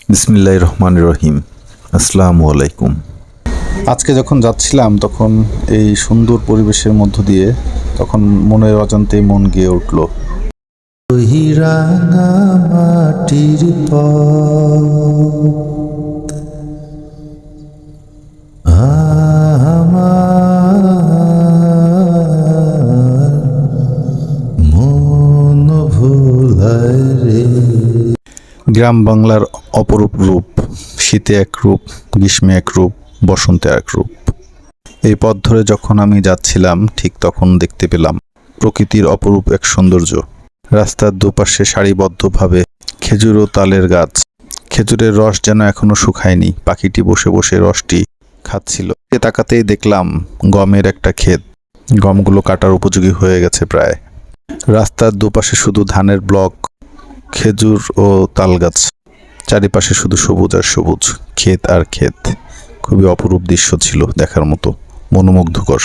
বিসমিল্লাহির রহমানির রহিম। আসসালামু আলাইকুম। আজকে যখন যাচ্ছিলাম তখন এই সুন্দর পরিবেশের মধ্য দিয়ে তখন মনের অজান্তেই মন গেয়ে উঠল। ওই রাঙা মাটির পথ আমার মন ভোলায় রে। গ্রাম বাংলার অপরূপ রূপ, শীতে এক রূপ, গ্রীষ্মে এক রূপ, বসন্তে এক রূপ। এই পথ ধরে যখন আমি যাচ্ছিলাম ঠিক তখন দেখতে পেলাম প্রকৃতির অপরূপ এক সৌন্দর্য। রাস্তার দুপাশে সারিবদ্ধভাবে খেজুর ও তালের গাছ। খেজুরের রস যেন এখনো শুকায়নি, পাখিটি বসে বসে রসটি খাচ্ছিল। তাকাতেই দেখলাম গমের একটা ক্ষেত, গমগুলো কাটার উপযোগী হয়ে গেছে প্রায়। রাস্তার দুপাশে শুধু ধানের ব্লক, খেজুর ও তাল গাছ, চারিপাশে শুধু সবুজ আর সবুজ, ক্ষেত আর ক্ষেত। খুবই অপরূপ দৃশ্য ছিল, দেখার মতো, মনোমুগ্ধকর।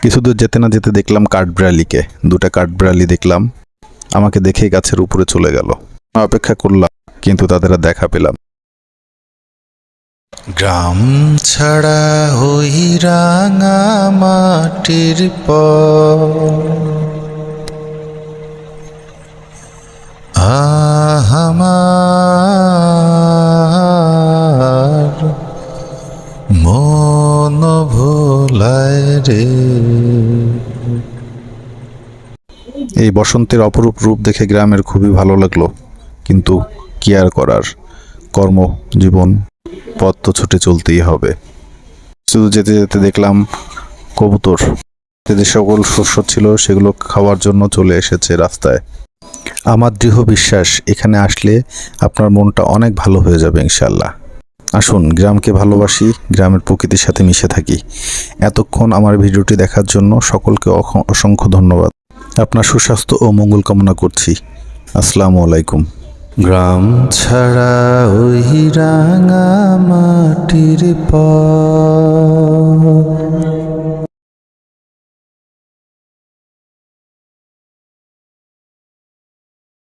কিছুদূর যেতে না যেতে দেখলাম কাঠবিড়ালিকে। দুটা কাঠবিড়ালি দেখলাম, আমাকে দেখে গাছের উপরে চলে গেল। অপেক্ষা করলাম কিন্তু তাদের আর দেখা পেলাম। গ্রাম ছাড়া ওই রাঙা মাটির আমার মন ভোলায় রে। এই বসন্তের অপরূপ রূপ দেখে গ্রামের খুবই ভালো লাগলো, কিন্তু কি আর করার, কর্ম জীবন, পথ তো ছুটে চলতেই হবে। শুধু যেতে যেতে দেখলাম কবুতর, যে সকল শস্য ছিল সেগুলো খাওয়ার জন্য চলে এসেছে রাস্তায়। আমার দৃঢ় বিশ্বাস এখানে আসলে আপনার মনটা অনেক ভালো হয়ে যাবে ইনশাল্লাহ। আসুন গ্রামকে ভালোবাসি, গ্রামের প্রকৃতির সাথে মিশে থাকি। এতক্ষণ আমার ভিডিওটি দেখার জন্য সকলকে অসংখ্য ধন্যবাদ। আপনার সুস্বাস্থ্য ও মঙ্গল কামনা করছি। আসসালামু আলাইকুম। গ্রাম ছাড়া ওই রাঙা মাটির পথ